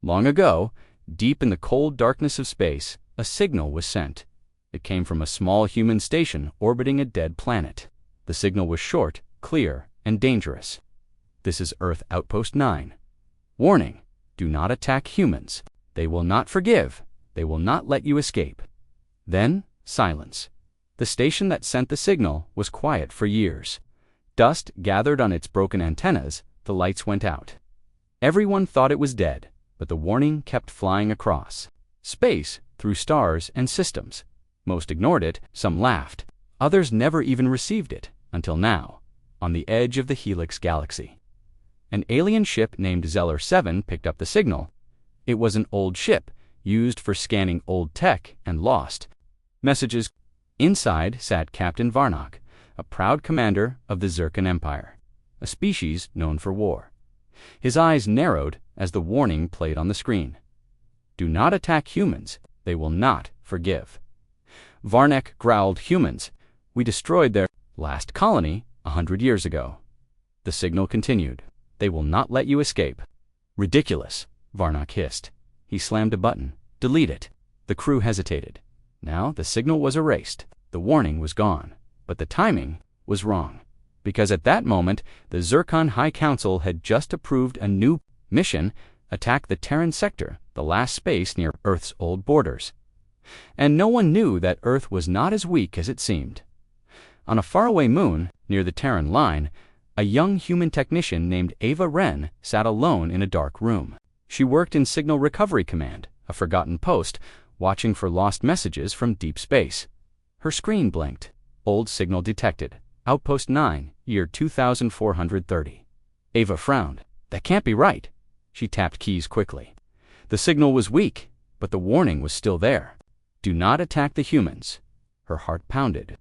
Long ago, deep in the cold darkness of space, a signal was sent. It came from a small human station orbiting a dead planet. The signal was short, clear, and dangerous. This is Earth Outpost 9. Warning: do not attack humans. They will not forgive. They will not let you escape. Then, silence. The station that sent the signal was quiet for years. Dust gathered on its broken antennas, the lights went out. Everyone thought it was dead, but the warning kept flying across space, through stars and systems. Most ignored it, some laughed. Others never even received it, until now, on the edge of the Helix galaxy. An alien ship named Zeller 7 picked up the signal. It was an old ship, used for scanning old tech and lost messages. Inside sat Captain Varnock, a proud commander of the Zircon Empire, a species known for war. His eyes narrowed as the warning played on the screen. Do not attack humans. They will not forgive. Varnock growled, humans. We destroyed their last colony 100 years ago. The signal continued. They will not let you escape. Ridiculous, Varnock hissed. He slammed a button. Delete it. The crew hesitated. Now the signal was erased. The warning was gone. But the timing was wrong. Because at that moment, the Zircon High Council had just approved a new mission: attack the Terran sector, the last space near Earth's old borders. And no one knew that Earth was not as weak as it seemed. On a faraway moon, near the Terran line, a young human technician named Ava Wren sat alone in a dark room. She worked in Signal Recovery Command, a forgotten post, watching for lost messages from deep space. Her screen blinked. Old signal detected. Outpost 9, year 2430. Ava frowned. That can't be right. She tapped keys quickly. The signal was weak, but the warning was still there. Do not attack the humans. Her heart pounded.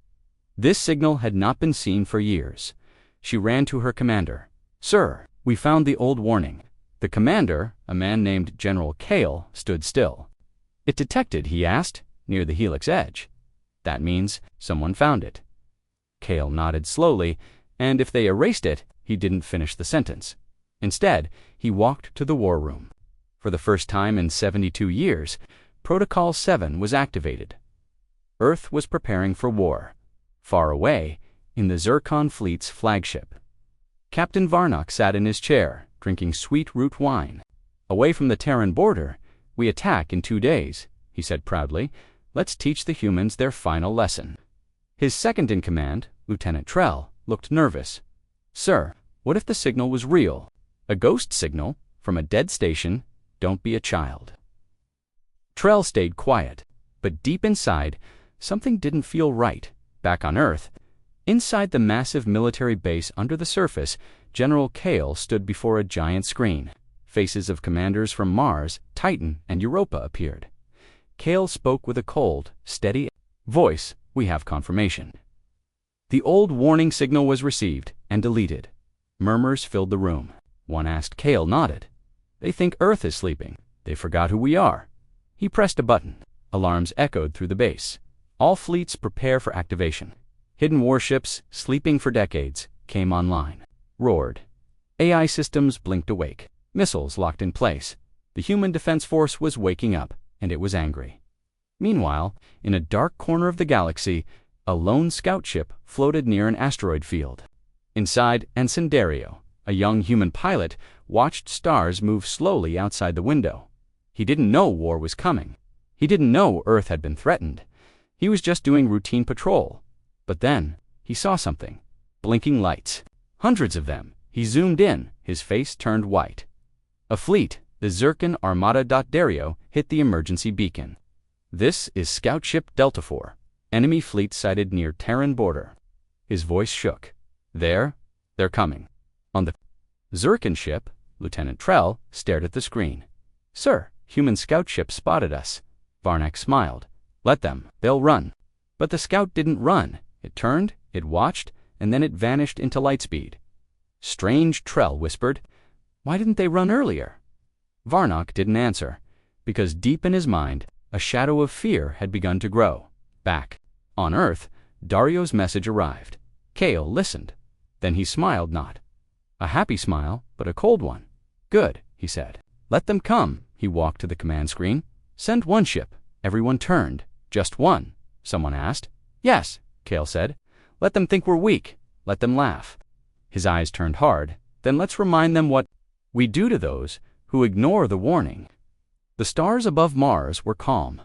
This signal had not been seen for years. She ran to her commander. Sir, we found the old warning. The commander, a man named General Kale, stood still. It detected, he asked, near the helix edge. That means someone found it. Kale nodded slowly, and if they erased it, he didn't finish the sentence. Instead, he walked to the war room. For the first time in 72 years, Protocol 7 was activated. Earth was preparing for war. Far away, in the Zircon fleet's flagship. Captain Varnock sat in his chair, drinking sweet root wine. Away from the Terran border, we attack in 2 days, he said proudly. Let's teach the humans their final lesson. His second-in-command, Lieutenant Trell, looked nervous. Sir, what if the signal was real? A ghost signal from a dead station? Don't be a child. Trell stayed quiet, but deep inside, something didn't feel right. Back on Earth, inside the massive military base under the surface, General Kale stood before a giant screen. Faces of commanders from Mars, Titan, and Europa appeared. Kale spoke with a cold, steady voice. We have confirmation. The old warning signal was received and deleted. Murmurs filled the room. One asked. Kale nodded. They think Earth is sleeping. They forgot who we are. He pressed a button. Alarms echoed through the base. All fleets prepare for activation. Hidden warships, sleeping for decades, came online. Roared. AI systems blinked awake. Missiles locked in place. The human defense force was waking up, and it was angry. Meanwhile, in a dark corner of the galaxy, a lone scout ship floated near an asteroid field. Inside, Ensign Dario, a young human pilot, watched stars move slowly outside the window. He didn't know war was coming. He didn't know Earth had been threatened. He was just doing routine patrol. But then, he saw something. Blinking lights. Hundreds of them. He zoomed in, his face turned white. A fleet, the Zircon Armada. Dario hit the emergency beacon. This is Scout Ship Delta 4. Enemy fleet sighted near Terran border. His voice shook. They're coming. On the Zircon ship, Lieutenant Trell stared at the screen. Sir, human scout ship spotted us. Varnock smiled. Let them. They'll run. But the scout didn't run. It turned, it watched, and then it vanished into lightspeed. Strange, Trell whispered. Why didn't they run earlier? Varnock didn't answer, because deep in his mind, a shadow of fear had begun to grow. Back on Earth, Dario's message arrived. Kale listened. Then he smiled not. A happy smile, but a cold one. Good, he said. Let them come. He walked to the command screen. "Send one ship." Everyone turned. "Just one?" someone asked. "Yes," Kale said. "Let them think we're weak. Let them laugh." His eyes turned hard. "Then let's remind them what we do to those who ignore the warning." The stars above Mars were calm.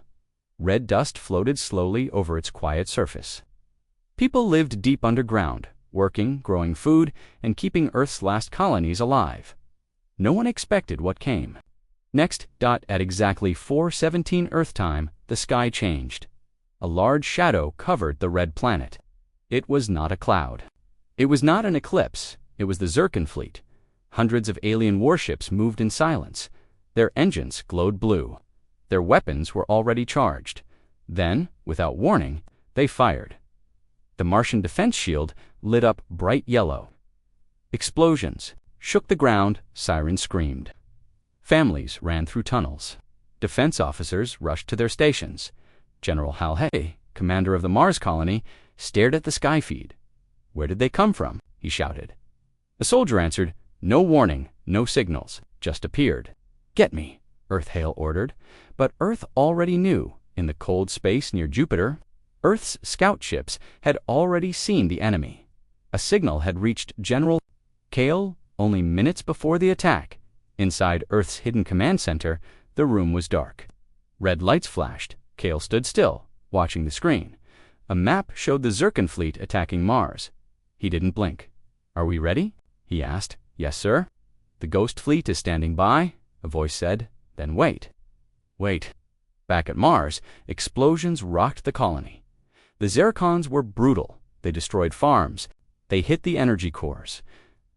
Red dust floated slowly over its quiet surface. People lived deep underground, working, growing food, and keeping Earth's last colonies alive. No one expected what came. Next, at exactly 4:17 Earth time, the sky changed. A large shadow covered the red planet. It was not a cloud. It was not an eclipse. It was the Zircon fleet. Hundreds of alien warships moved in silence. Their engines glowed blue. Their weapons were already charged. Then, without warning, they fired. The Martian defense shield lit up bright yellow. Explosions shook the ground, sirens screamed. Families ran through tunnels. Defense officers rushed to their stations. General Hal Hay, commander of the Mars colony, stared at the sky feed. "Where did they come from?" he shouted. A soldier answered, "No warning, no signals, just appeared." "Get me," Earth Hale ordered. But Earth already knew. In the cold space near Jupiter, Earth's scout ships had already seen the enemy. A signal had reached General Kale only minutes before the attack. Inside Earth's hidden command center, the room was dark. Red lights flashed. Kale stood still, watching the screen. A map showed the Zircon fleet attacking Mars. He didn't blink. "Are we ready?" he asked. "Yes, sir." "The Ghost fleet is standing by," a voice said. "Then wait." Wait. Back at Mars, explosions rocked the colony. The Zircons were brutal. They destroyed farms. They hit the energy cores.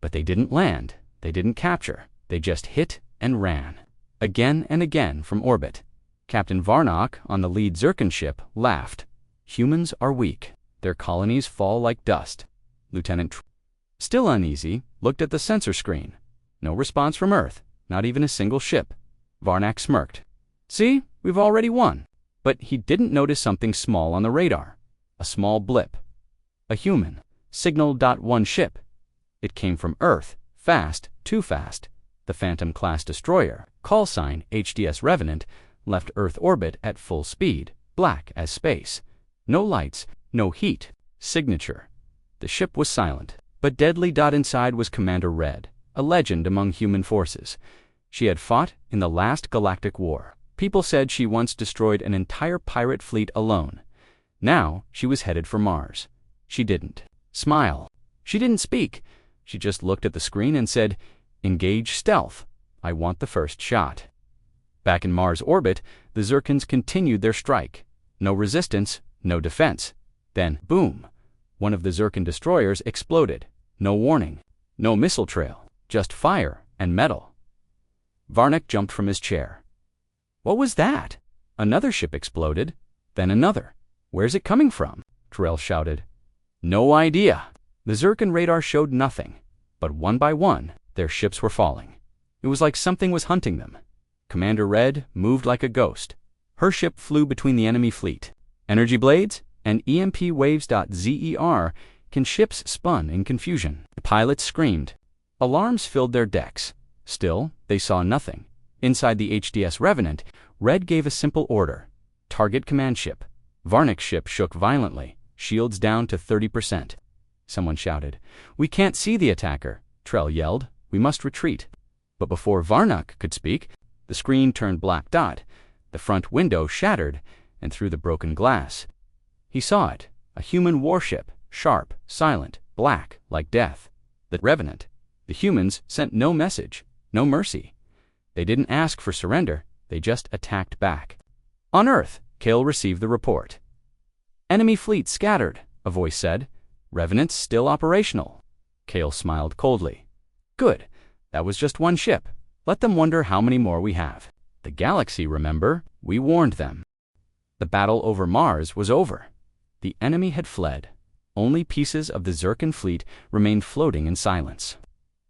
But they didn't land. They didn't capture. They just hit and ran. Again and again from orbit. Captain Varnock, on the lead Zircon ship, laughed. "Humans are weak. Their colonies fall like dust." Lieutenant, still uneasy, looked at the sensor screen. No response from Earth, not even a single ship. Varnock smirked. "See, we've already won." But he didn't notice something small on the radar. A small blip. A human. Signal. One ship. It came from Earth, fast, too fast. The Phantom-class destroyer, call sign HDS Revenant, left Earth orbit at full speed, black as space. No lights, no heat. Signature. The ship was silent, but deadly. Inside was Commander Red, a legend among human forces. She had fought in the last galactic war. People said she once destroyed an entire pirate fleet alone. Now she was headed for Mars. She didn't smile. She didn't speak. She just looked at the screen and said, "Engage stealth. I want the first shot." Back in Mars orbit, the Zircons continued their strike. No resistance, no defense. Then, boom! One of the Zircon destroyers exploded. No warning. No missile trail. Just fire and metal. Varnock jumped from his chair. "What was that?" Another ship exploded. Then another. "Where's it coming from?" Terrell shouted. "No idea." The Zircon radar showed nothing. But one by one, their ships were falling. It was like something was hunting them. Commander Red moved like a ghost. Her ship flew between the enemy fleet. Energy blades and EMP waves. Zer can ships spun in confusion. The pilots screamed. Alarms filled their decks. Still, they saw nothing. Inside the HDS Revenant, Red gave a simple order. Target command ship. Varnock's ship shook violently, shields down to 30%. Someone shouted. "We can't see the attacker," Trell yelled. "We must retreat." But before Varnock could speak, the screen turned black. The front window shattered, and through the broken glass, he saw it, a human warship, sharp, silent, black, like death. The Revenant. The humans sent no message, no mercy. They didn't ask for surrender, they just attacked back. On Earth, Kale received the report. "Enemy fleet scattered," a voice said. "Revenants still operational." Kale smiled coldly. "Good. That was just one ship. Let them wonder how many more we have. The galaxy, remember, we warned them." The battle over Mars was over. The enemy had fled. Only pieces of the Zircon fleet remained floating in silence.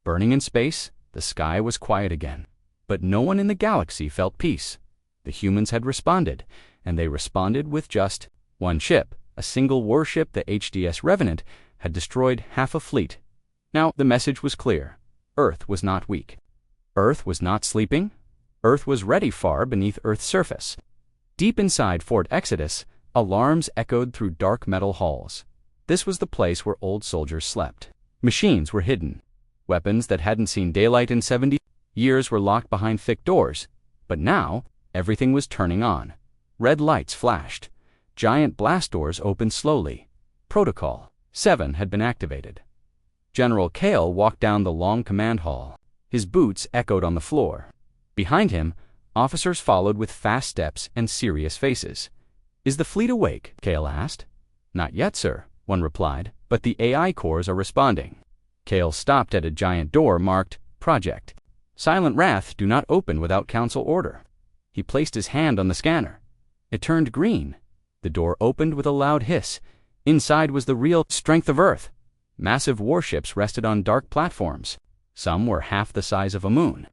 Burning in space, the sky was quiet again. But no one in the galaxy felt peace. The humans had responded, and they responded with just one ship. A single warship, the HDS Revenant, had destroyed half a fleet. Now the message was clear. Earth was not weak. Earth was not sleeping. Earth was ready far beneath Earth's surface. Deep inside Fort Exodus, alarms echoed through dark metal halls. This was the place where old soldiers slept. Machines were hidden. Weapons that hadn't seen daylight in 70 years were locked behind thick doors. But now, everything was turning on. Red lights flashed. Giant blast doors opened slowly. Protocol 7 had been activated. General Kale walked down the long command hall. His boots echoed on the floor. Behind him, officers followed with fast steps and serious faces. "Is the fleet awake?" Kale asked. "Not yet, sir," one replied, "but the AI cores are responding." Kale stopped at a giant door marked Project. "Silent Wrath do not open without council order." He placed his hand on the scanner. It turned green. The door opened with a loud hiss. Inside was the real strength of Earth. Massive warships rested on dark platforms. Some were half the size of a moon.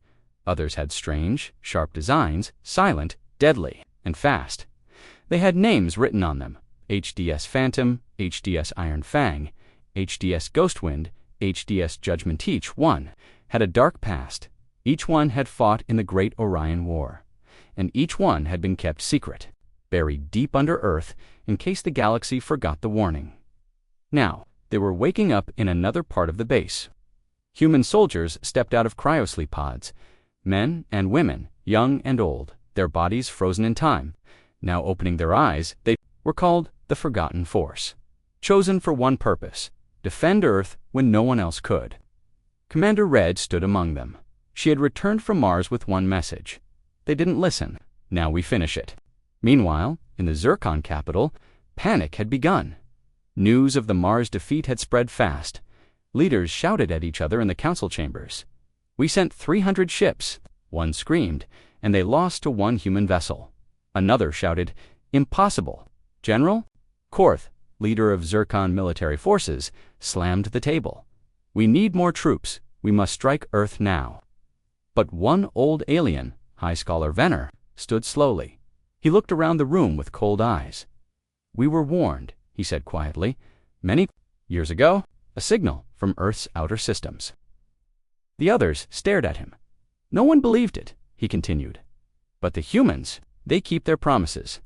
Others had strange, sharp designs, silent, deadly, and fast. They had names written on them: HDS Phantom, HDS Iron Fang, HDS Ghostwind, HDS Judgment. Each one had a dark past. Each one had fought in the Great Orion War. And each one had been kept secret, buried deep under Earth in case the galaxy forgot the warning. Now, they were waking up in another part of the base. Human soldiers stepped out of cryosleep pods. Men and women, young and old, their bodies frozen in time. Now opening their eyes, they were called the Forgotten Force. Chosen for one purpose: defend Earth when no one else could. Commander Red stood among them. She had returned from Mars with one message. They didn't listen. Now we finish it. Meanwhile, in the Zircon capital, panic had begun. News of the Mars defeat had spread fast. Leaders shouted at each other in the council chambers. "We sent 300 ships." One screamed, and they lost to one human vessel. Another shouted, "Impossible." General Korth, leader of Zircon military forces, slammed the table. "We need more troops. We must strike Earth now." But one old alien, High Scholar Venner, stood slowly. He looked around the room with cold eyes. "We were warned," he said quietly, "many years ago, a signal from Earth's outer systems." The others stared at him. "No one believed it," he continued. "But the humans, they keep their promises."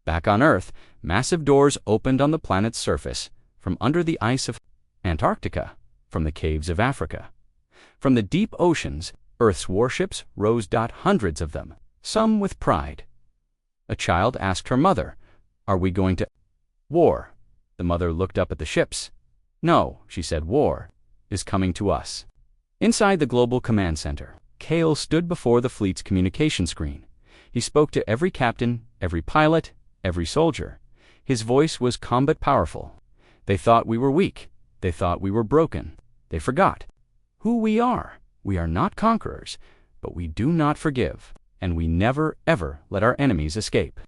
Back on Earth, massive doors opened on the planet's surface, from under the ice of Antarctica, from the caves of Africa. From the deep oceans, Earth's warships rose. Hundreds of them, some with pride. A child asked her mother, "Are we going to war?" The mother looked up at the ships. "No," she said, "war is coming to us." Inside the Global Command Center, Kale stood before the fleet's communication screen. He spoke to every captain, every pilot, every soldier. His voice was combat powerful. "They thought we were weak. They thought we were broken. They forgot who we are. We are not conquerors, but we do not forgive, and we never, ever let our enemies escape."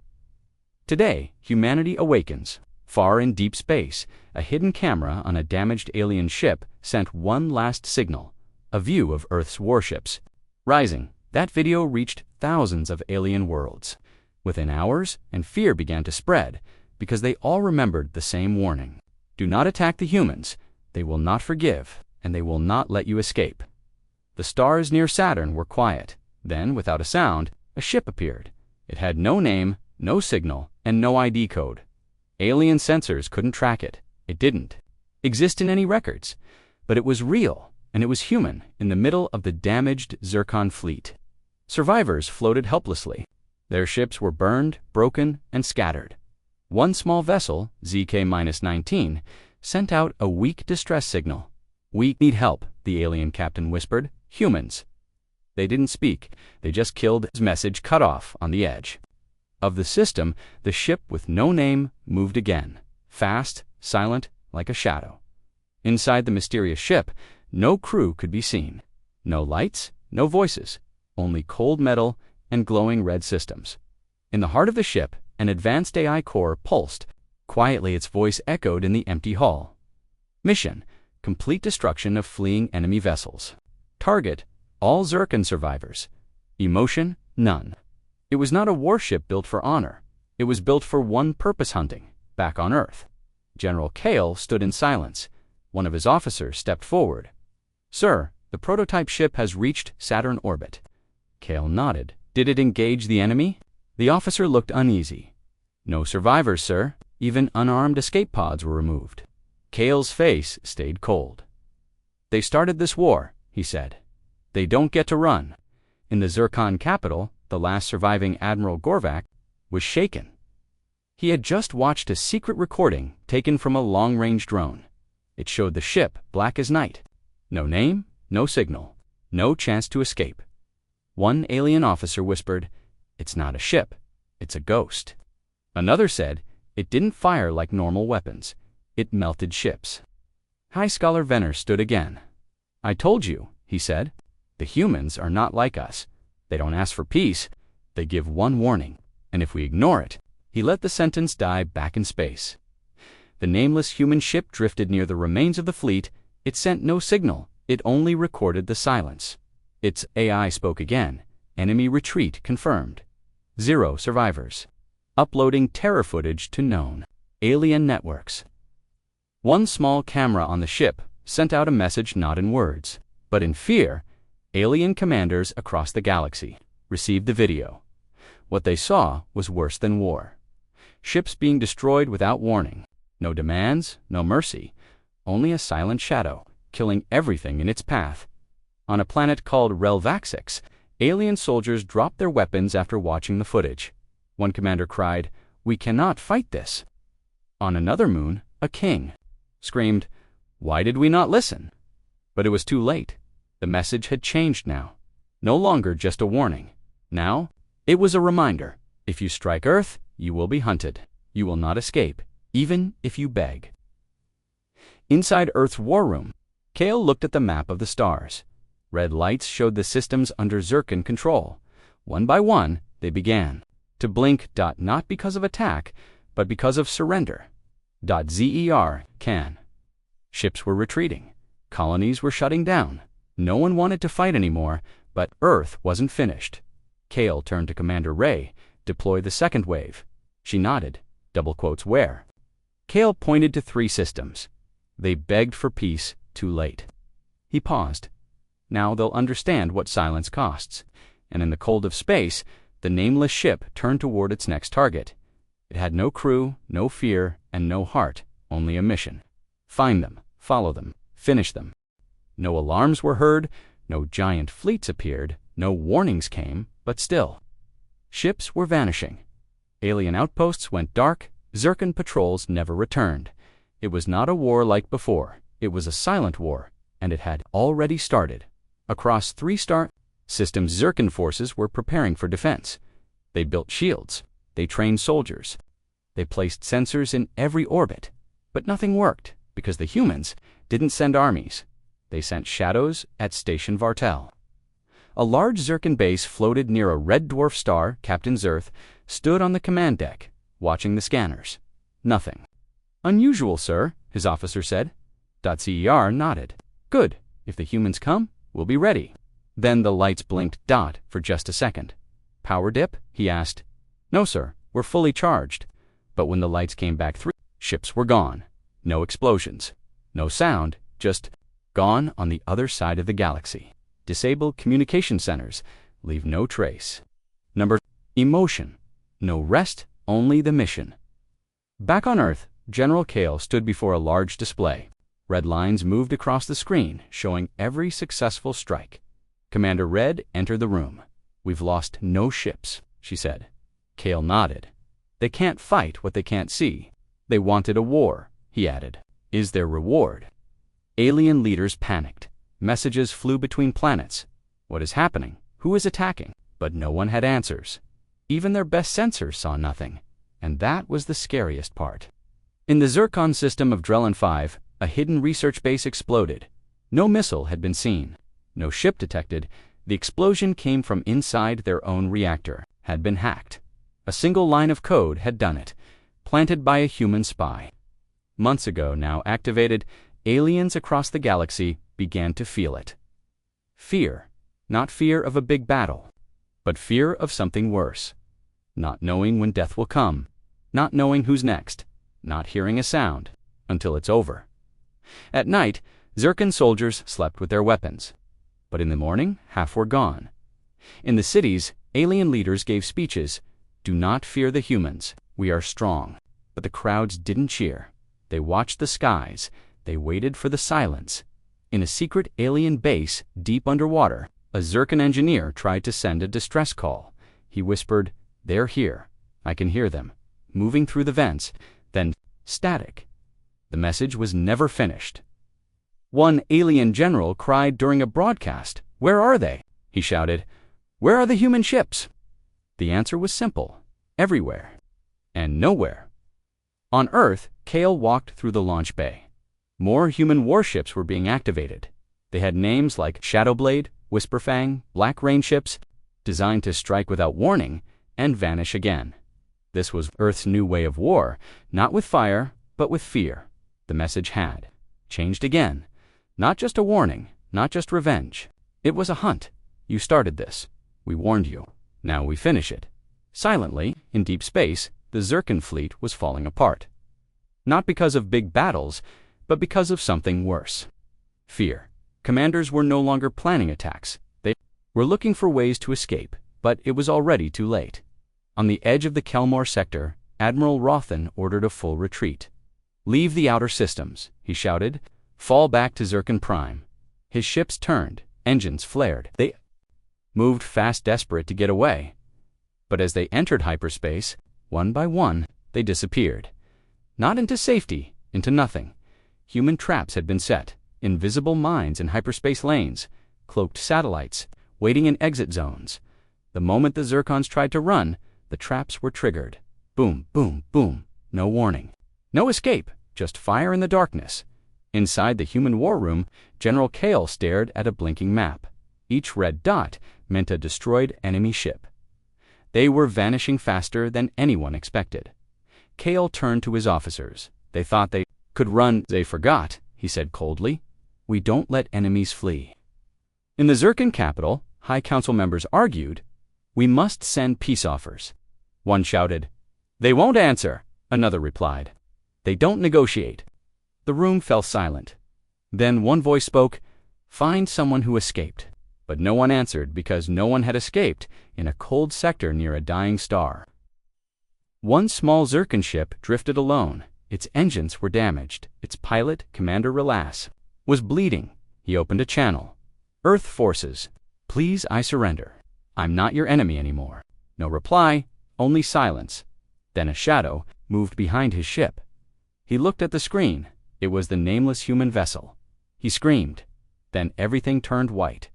Today, humanity awakens. Far in deep space, a hidden camera on a damaged alien ship sent one last signal, a view of Earth's warships. Rising, that video reached thousands of alien worlds. Within hours, and fear began to spread, because they all remembered the same warning. Do not attack the humans. They will not forgive, and they will not let you escape. The stars near Saturn were quiet. Then, without a sound, a ship appeared. It had no name, no signal, and no ID code. Alien sensors couldn't track it. It didn't exist in any records. But it was real, and it was human, in the middle of the damaged Zircon fleet. Survivors floated helplessly. Their ships were burned, broken, and scattered. One small vessel, ZK-19, sent out a weak distress signal. "We need help," the alien captain whispered. "Humans." They didn't speak. They just killed his message, cut off on the edge. Of the system, the ship with no name moved again, fast, silent, like a shadow. Inside the mysterious ship, no crew could be seen. No lights, no voices, only cold metal and glowing red systems. In the heart of the ship, an advanced AI core pulsed. Quietly, its voice echoed in the empty hull. Mission: complete destruction of fleeing enemy vessels. Target: all Zircon survivors. Emotion: none. It was not a warship built for honor. It was built for one purpose: hunting, back on Earth. General Kale stood in silence. One of his officers stepped forward. "Sir, the prototype ship has reached Saturn orbit." Kale nodded. Did it engage the enemy? The officer looked uneasy. No survivors, sir. Even unarmed escape pods were removed. Cale's face stayed cold. They started this war, he said. They don't get to run. In the Zircon capital, the last surviving Admiral Gorvac was shaken. He had just watched a secret recording taken from a long-range drone. It showed the ship black as night. No name, no signal, no chance to escape. One alien officer whispered, "It's not a ship, it's a ghost." Another said, "It didn't fire like normal weapons. It melted ships." High Scholar Venner stood again. "I told you," he said. "The humans are not like us. They don't ask for peace. They give one warning, and if we ignore it..." He let the sentence die back in space. The nameless human ship drifted near the remains of the fleet. It sent no signal. It only recorded the silence. Its AI spoke again. Enemy retreat confirmed. 0 survivors. Uploading terror footage to known alien networks. One small camera on the ship sent out a message not in words, but in fear. Alien commanders across the galaxy received the video. What they saw was worse than war. Ships being destroyed without warning. No demands, no mercy. Only a silent shadow, killing everything in its path. On a planet called Relvaxix, alien soldiers dropped their weapons after watching the footage. One commander cried, "We cannot fight this." On another moon, a king screamed, "Why did we not listen?" But it was too late. The message had changed now. No longer just a warning. Now, it was a reminder. If you strike Earth, you will be hunted. You will not escape, even if you beg. Inside Earth's war room, Cale looked at the map of the stars. Red lights showed the systems under Zircon control. One by one, they began to blink. Not because of attack, but because of surrender. ZER can. Ships were retreating. Colonies were shutting down. No one wanted to fight anymore, but Earth wasn't finished. Cale turned to Commander Ray. "Deploy the second wave." She nodded. "Where?" Cale pointed to 3 systems. They begged for peace, too late. He paused. Now they'll understand what silence costs. And in the cold of space, the nameless ship turned toward its next target. It had no crew, no fear, and no heart, only a mission. Find them, follow them, finish them. No alarms were heard, no giant fleets appeared, no warnings came, but still. Ships were vanishing. Alien outposts went dark. Zircon patrols never returned. It was not a war like before. It was a silent war, and it had already started. Across 3 star systems, Zircon forces were preparing for defense. They built shields. They trained soldiers. They placed sensors in every orbit. But nothing worked, because the humans didn't send armies. They sent shadows at Station Vartel. A large Zircon base floated near a red dwarf star. Captain Zerth stood on the command deck, watching the scanners. Nothing. "Unusual, sir," his officer said. CER nodded. "Good. If the humans come, we'll be ready." Then the lights blinked for just a second. "Power dip?" he asked. "No, sir. We're fully charged." But when the lights came back through, ships were gone. No explosions. No sound, just gone on the other side of the galaxy. Disable communication centers. Leave no trace. Emotion. No rest, only the mission. Back on Earth, General Cale stood before a large display. Red lines moved across the screen, showing every successful strike. Commander Red entered the room. "We've lost no ships," she said. Cale nodded. "They can't fight what they can't see." "They wanted a war," he added. "Is there reward?" Alien leaders panicked. Messages flew between planets. What is happening? Who is attacking? But no one had answers. Even their best sensors saw nothing. And that was the scariest part. In the Zircon system of Drellin 5, a hidden research base exploded. No missile had been seen. No ship detected. The explosion came from inside their own reactor. Had been hacked. A single line of code had done it. Planted by a human spy. Months ago, now activated, aliens across the galaxy began to feel it. Fear. Not fear of a big battle, but fear of something worse. Not knowing when death will come. Not knowing who's next. Not hearing a sound until it's over. At night, Zircon soldiers slept with their weapons. But in the morning, half were gone. In the cities, Alien leaders gave speeches. Do not fear the humans. We are strong. But the crowds didn't cheer. They watched the skies. They waited for the silence. In a secret alien base deep underwater, a Zircon engineer tried to send a distress call. He whispered, "They're here. I can hear them." Moving through the vents, then static. The message was never finished. One alien general cried during a broadcast, "Where are they?" He shouted, "Where are the human ships?" The answer was simple: everywhere and nowhere. On Earth, Kale walked through the launch bay. More human warships were being activated. They had names like Shadowblade, Whisperfang, Black Rain ships, designed to strike without warning and vanish again. This was Earth's new way of war, not with fire, but with fear. The message had changed again. Not just a warning, not just revenge. It was a hunt. You started this. We warned you. Now we finish it. Silently, in deep space, the Zircon fleet was falling apart. Not because of big battles, but because of something worse. Fear. Commanders were no longer planning attacks. They were looking for ways to escape, but it was already too late. On the edge of the Kelmore sector, Admiral Rothan ordered a full retreat. "Leave the outer systems," he shouted. "Fall back to Zircon Prime." His ships turned, engines flared. They moved fast, desperate to get away. But as they entered hyperspace, one by one, they disappeared. Not into safety, into nothing. Human traps had been set, invisible mines in hyperspace lanes, cloaked satellites, waiting in exit zones. The moment the Zircons tried to run, the traps were triggered. Boom, boom, boom. No warning. No escape, just fire in the darkness. Inside the human war room, General Kale stared at a blinking map. Each red dot meant a destroyed enemy ship. They were vanishing faster than anyone expected. Kale turned to his officers. They thought they could run. They forgot, he said coldly. We don't let enemies flee. In the Zircon capital, High Council members argued, we must send peace offers. One shouted, they won't answer. Another replied, they don't negotiate. The room fell silent. Then one voice spoke, find someone who escaped. But no one answered because no one had escaped in a cold sector near a dying star. One small Zircon ship drifted alone. Its engines were damaged. Its pilot, Commander Relas, was bleeding. He opened a channel. Earth forces, please, I surrender. I'm not your enemy anymore. No reply, only silence. Then a shadow moved behind his ship. He looked at the screen. It was the nameless human vessel. He screamed. Then everything turned white.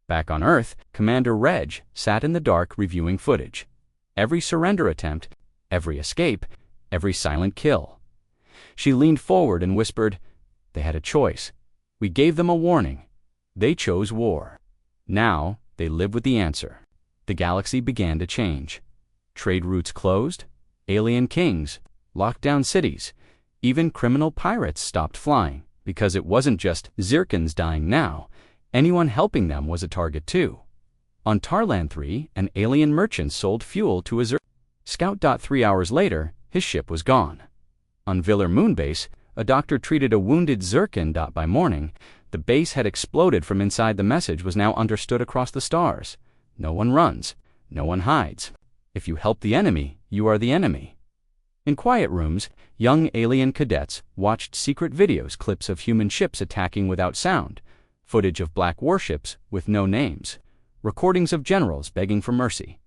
Back on Earth, Commander Reg sat in the dark reviewing footage. Every surrender attempt, every escape, every silent kill. She leaned forward and whispered, they had a choice. We gave them a warning. They chose war. Now they live with the answer. The galaxy began to change. Trade routes closed. Alien kings locked down cities. Even criminal pirates stopped flying because it wasn't just Zircons dying now. Anyone helping them was a target too. On Tarlan 3, an alien merchant sold fuel to a Zircon scout. 3 hours later, his ship was gone. On Villar Moonbase, a doctor treated a wounded Zircon. By morning, the base had exploded from inside. The message was now understood across the stars. No one runs. No one hides. If you help the enemy, you are the enemy. In quiet rooms, young alien cadets watched secret videos, clips of human ships attacking without sound, footage of black warships with no names, recordings of generals begging for mercy.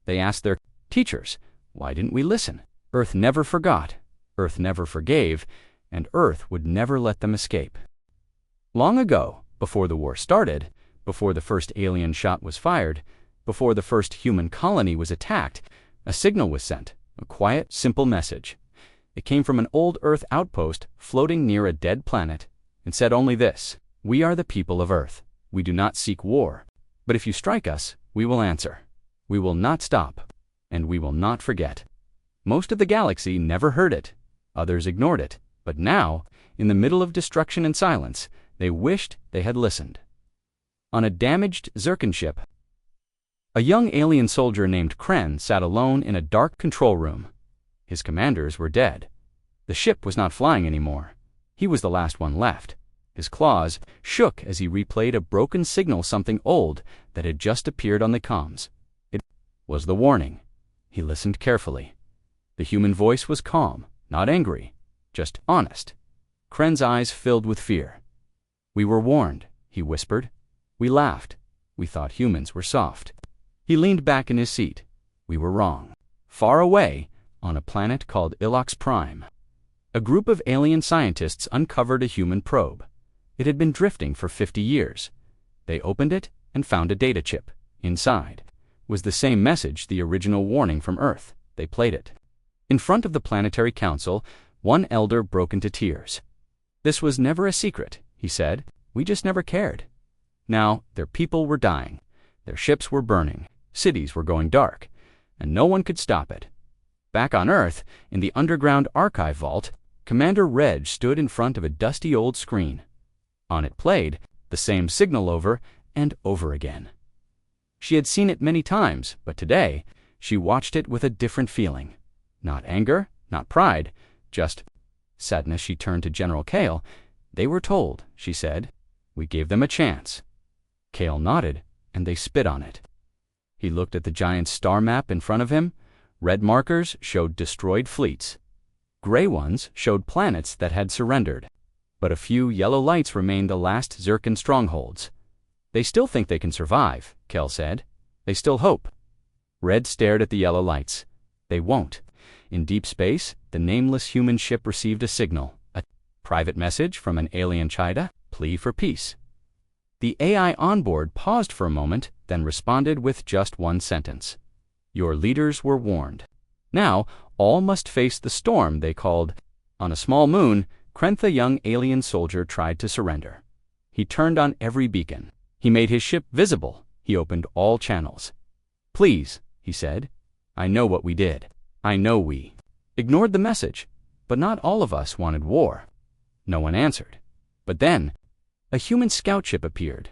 They asked their teachers, why didn't we listen? Earth never forgot, Earth never forgave, and Earth would never let them escape. Long ago, before the war started, before the first alien shot was fired, before the first human colony was attacked, a signal was sent, a quiet, simple message. It came from an old Earth outpost floating near a dead planet and said only this: we are the people of Earth. We do not seek war. But if you strike us, we will answer. We will not stop, and we will not forget. Most of the galaxy never heard it. Others ignored it. But now, in the middle of destruction and silence, they wished they had listened. On a damaged Zircon ship, a young alien soldier named Kren sat alone in a dark control room. His commanders were dead. The ship was not flying anymore. He was the last one left. His claws shook as he replayed a broken signal, something old that had just appeared on the comms. It was the warning. He listened carefully. The human voice was calm, not angry, just honest. Kren's eyes filled with fear. "We were warned," he whispered. "We laughed. We thought humans were soft." He leaned back in his seat. We were wrong. Far away, on a planet called Ilox Prime, a group of alien scientists uncovered a human probe. It had been drifting for 50 years. They opened it and found a data chip. Inside was the same message, the original warning from Earth. They played it. In front of the Planetary Council, one elder broke into tears. "This was never a secret," he said. "We just never cared." Now, their people were dying. Their ships were burning. Cities were going dark. And no one could stop it. Back on Earth, in the underground archive vault, Commander Reg stood in front of a dusty old screen. On it played the same signal over and over again. She had seen it many times, but today she watched it with a different feeling. Not anger, not pride, just sadness. She turned to General Kale. "They were told," she said. "We gave them a chance." Kale nodded, and they spit on it. He looked at the giant star map in front of him. Red markers showed destroyed fleets. Gray ones showed planets that had surrendered. But a few yellow lights remained the last Zircon strongholds. "They still think they can survive," Kale said. "They still hope." Red stared at the yellow lights. "They won't." In deep space, the nameless human ship received a signal, a private message from an alien Chida, plea for peace. The AI on board paused for a moment, then responded with just one sentence. "Your leaders were warned." Now, all must face the storm they called. On a small moon, Krenth, a young alien soldier, tried to surrender. He turned on every beacon. He made his ship visible. He opened all channels. "Please," he said. "I know what we did. I know we ignored the message, but not all of us wanted war." No one answered. But then, a human scout ship appeared.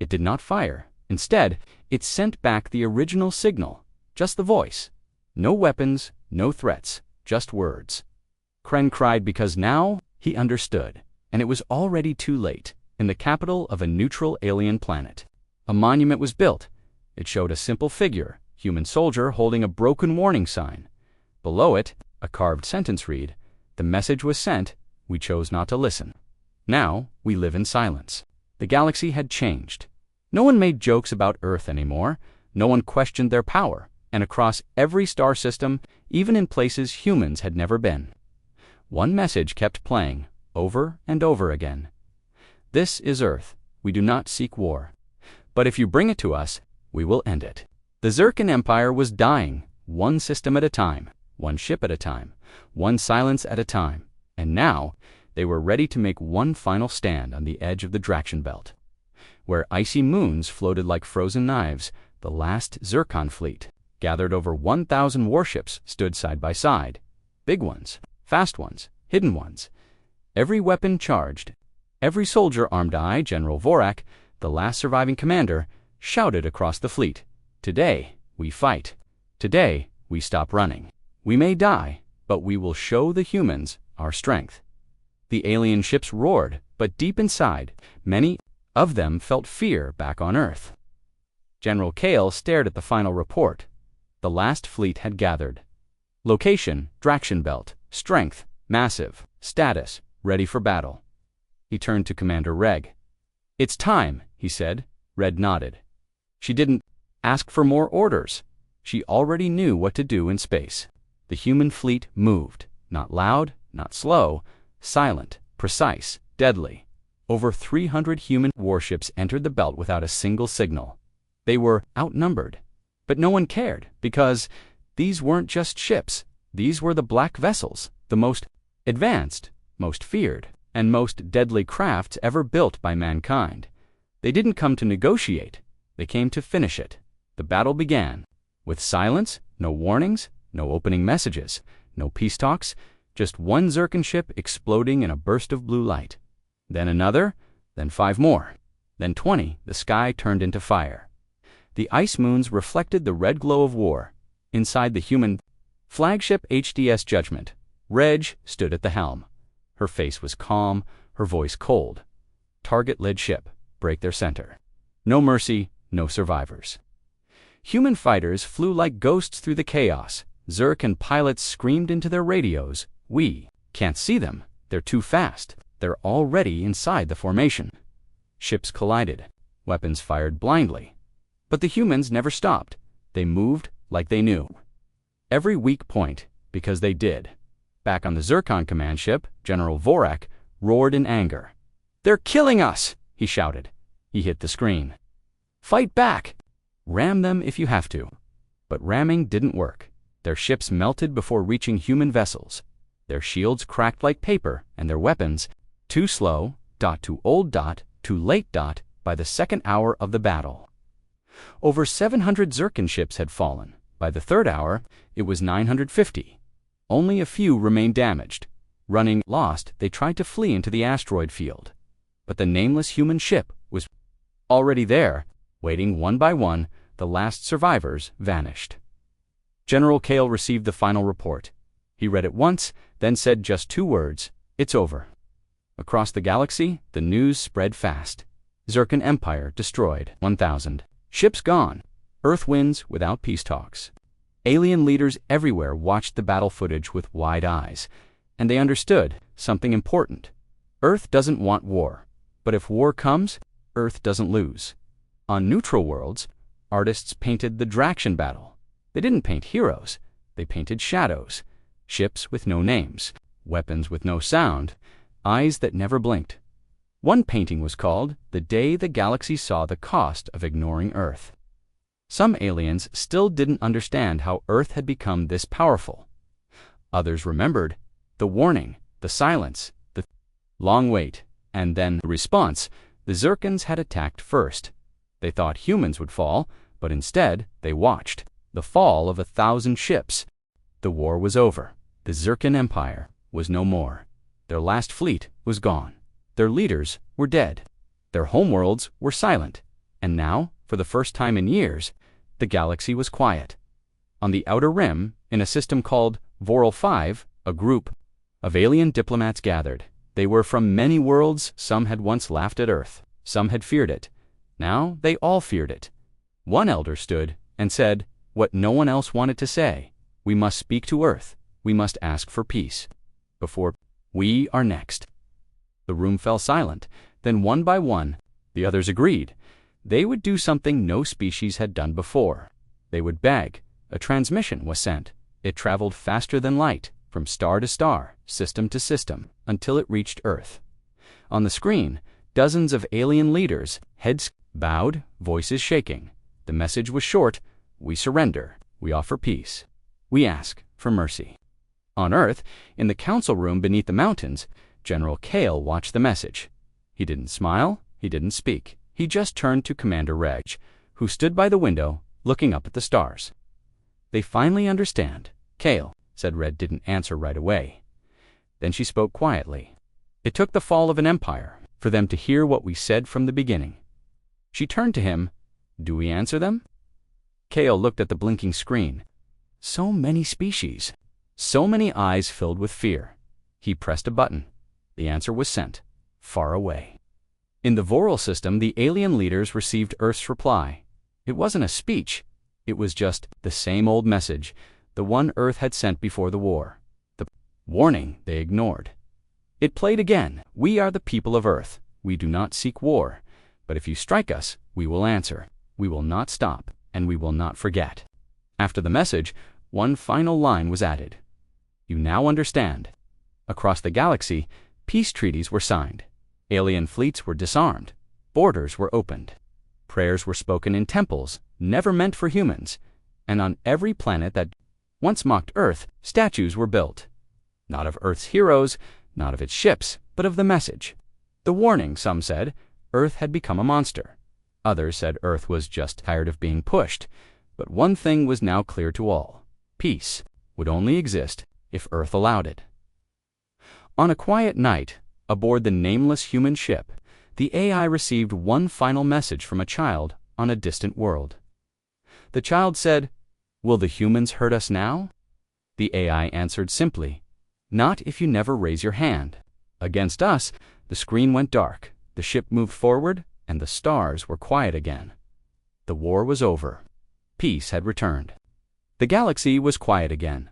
It did not fire. Instead, it sent back the original signal, just the voice. No weapons, no threats, just words. Kren cried because now he understood, and it was already too late. In the capital of a neutral alien planet, a monument was built. It showed a simple figure, human soldier holding a broken warning sign. Below it, a carved sentence read, "The message was sent, we chose not to listen. Now, we live in silence." The galaxy had changed. No one made jokes about Earth anymore. No one questioned their power. And across every star system, even in places humans had never been, one message kept playing, over and over again. "This is Earth. We do not seek war. But if you bring it to us, we will end it." The Zircon Empire was dying, one system at a time, one ship at a time, one silence at a time. And now, they were ready to make one final stand on the edge of the Draction Belt. Where icy moons floated like frozen knives, the last Zircon fleet, gathered over 1,000 warships, stood side by side. Big ones, fast ones, hidden ones. Every weapon charged. Every soldier armed. General Vorak, the last surviving commander, shouted across the fleet. "Today, we fight. Today, we stop running. We may die, but we will show the humans our strength." The alien ships roared, but deep inside, many of them felt fear back on Earth. General Kale stared at the final report. The last fleet had gathered. Location, Draction Belt. Strength, massive. Status, ready for battle. He turned to Commander Reg. "It's time," he said. Red nodded. She didn't ask for more orders. She already knew what to do in space. The human fleet moved, not loud, not slow, silent, precise, deadly. Over 300 human warships entered the belt without a single signal. They were outnumbered. But no one cared, because these weren't just ships. These were the black vessels, the most advanced, most feared, and most deadly crafts ever built by mankind. They didn't come to negotiate. They came to finish it. The battle began. With silence, no warnings, no opening messages, no peace talks, just one Zircon ship exploding in a burst of blue light. Then another, then 5 more, then 20. The sky turned into fire. The ice moons reflected the red glow of war. Inside the human flagship HDS Judgment, Reg stood at the helm. Her face was calm, her voice cold. "Target lead ship, break their center. No mercy, no survivors." Human fighters flew like ghosts through the chaos. Zircon pilots screamed into their radios, "We can't see them. They're too fast. They're already inside the formation." Ships collided. Weapons fired blindly. But the humans never stopped. They moved like they knew. Every weak point, because they did. Back on the Zircon command ship, General Vorak roared in anger. "They're killing us!" he shouted. He hit the screen. "Fight back! Ram them if you have to." But ramming didn't work. Their ships melted before reaching human vessels. Their shields cracked like paper, and their weapons, too slow, too old, too late, by the second hour of the battle. Over 700 Zircon ships had fallen. By the third hour, it was 950. Only a few remained damaged. Running lost, they tried to flee into the asteroid field. But the nameless human ship was already there, waiting. One by one, the last survivors vanished. General Kale received the final report. He read it once, then said just 2 words, "It's over." Across the galaxy, the news spread fast. Zircon Empire destroyed. 1,000. Ships gone. Earth wins without peace talks. Alien leaders everywhere watched the battle footage with wide eyes, and they understood something important. Earth doesn't want war, but if war comes, Earth doesn't lose. On neutral worlds, artists painted the Draxian battle. They didn't paint heroes, they painted shadows, ships with no names, weapons with no sound, eyes that never blinked. One painting was called "The Day the Galaxy Saw the Cost of Ignoring Earth." Some aliens still didn't understand how Earth had become this powerful. Others remembered the warning, the silence, the long wait, and then the response. The Zircons had attacked first. They thought humans would fall, but instead they watched the fall of 1,000 ships. The war was over. The Zircon Empire was no more. Their last fleet was gone. Their leaders were dead. Their homeworlds were silent. And now, for the first time in years, the galaxy was quiet. On the outer rim, in a system called Voral 5, a group of alien diplomats gathered. They were from many worlds. Some had once laughed at Earth. Some had feared it. Now they all feared it. One elder stood and said what no one else wanted to say. "We must speak to Earth. We must ask for peace. Before we are next." The room fell silent. Then one by one, the others agreed. They would do something no species had done before. They would beg. A transmission was sent. It traveled faster than light, from star to star, system to system, until it reached Earth. On the screen, dozens of alien leaders, heads bowed, voices shaking. The message was short: "We surrender. We offer peace. We ask for mercy." On Earth, in the council room beneath the mountains, General Kale watched the message. He didn't smile. He didn't speak. He just turned to Commander Reg, who stood by the window, looking up at the stars. "They finally understand." "Kale," said Red. Didn't answer right away. Then she spoke quietly. "It took the fall of an empire for them to hear what we said from the beginning." She turned to him. "Do we answer them?" Kale looked at the blinking screen. So many species. So many eyes filled with fear. He pressed a button. The answer was sent, far away. In the Voral system, the alien leaders received Earth's reply. It wasn't a speech. It was just the same old message, the one Earth had sent before the war. The warning they ignored. It played again. "We are the people of Earth. We do not seek war. But if you strike us, we will answer. We will not stop, and we will not forget." After the message, one final line was added. "You now understand." Across the galaxy, peace treaties were signed. Alien fleets were disarmed. Borders were opened. Prayers were spoken in temples, never meant for humans. And on every planet that once mocked Earth, statues were built. Not of Earth's heroes, not of its ships, but of the message. The warning, some said, Earth had become a monster. Others said Earth was just tired of being pushed. But one thing was now clear to all. Peace would only exist if Earth allowed it. On a quiet night, aboard the nameless human ship, the AI received one final message from a child on a distant world. The child said, "Will the humans hurt us now?" The AI answered simply, "Not if you never raise your hand." Against us, the screen went dark, the ship moved forward, and the stars were quiet again. The war was over. Peace had returned. The galaxy was quiet again,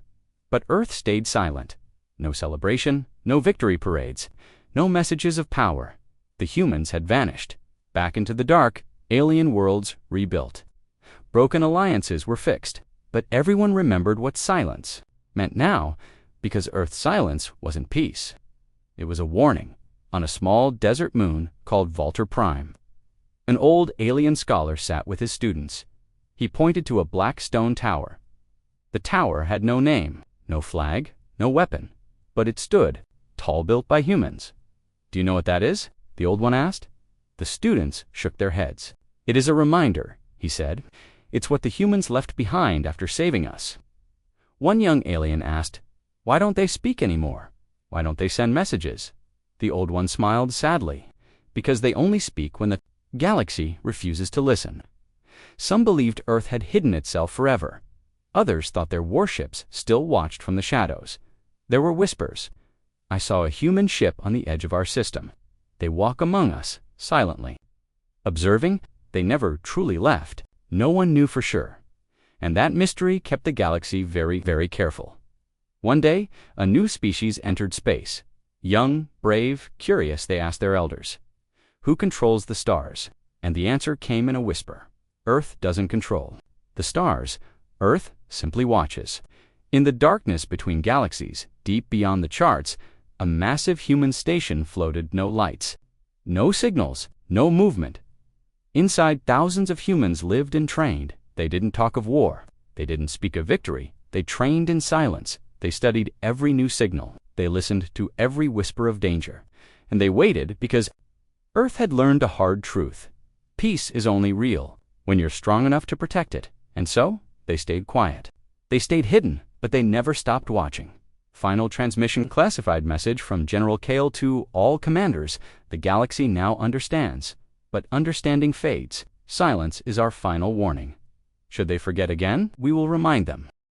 but Earth stayed silent. No celebration, no victory parades, no messages of power. The humans had vanished, back into the dark, alien worlds rebuilt. Broken alliances were fixed, but everyone remembered what silence meant now, because Earth's silence wasn't peace. It was a warning on a small desert moon called Volta Prime. An old alien scholar sat with his students. He pointed to a black stone tower. The tower had no name, no flag, no weapon, but it stood, tall, built by humans. "Do you know what that is?" the old one asked. The students shook their heads. "It is a reminder," he said. "It's what the humans left behind after saving us." One young alien asked, "Why don't they speak anymore? Why don't they send messages?" The old one smiled sadly. "Because they only speak when the galaxy refuses to listen." Some believed Earth had hidden itself forever. Others thought their warships still watched from the shadows. There were whispers. "I saw a human ship on the edge of our system. They walk among us, silently." Observing, they never truly left. No one knew for sure. And that mystery kept the galaxy very, very careful. One day, a new species entered space. Young, brave, curious, they asked their elders, "Who controls the stars?" And the answer came in a whisper. "Earth doesn't control the stars. Earth simply watches." In the darkness between galaxies, deep beyond the charts, a massive human station floated, no lights, no signals, no movement. Inside, thousands of humans lived and trained. They didn't talk of war. They didn't speak of victory. They trained in silence. They studied every new signal. They listened to every whisper of danger. And they waited because Earth had learned a hard truth. Peace is only real when you're strong enough to protect it. And so, they stayed quiet. They stayed hidden, but they never stopped watching. Final transmission: classified message from General Kale to all commanders. The galaxy now understands. But understanding fades. Silence is our final warning. Should they forget again, we will remind them.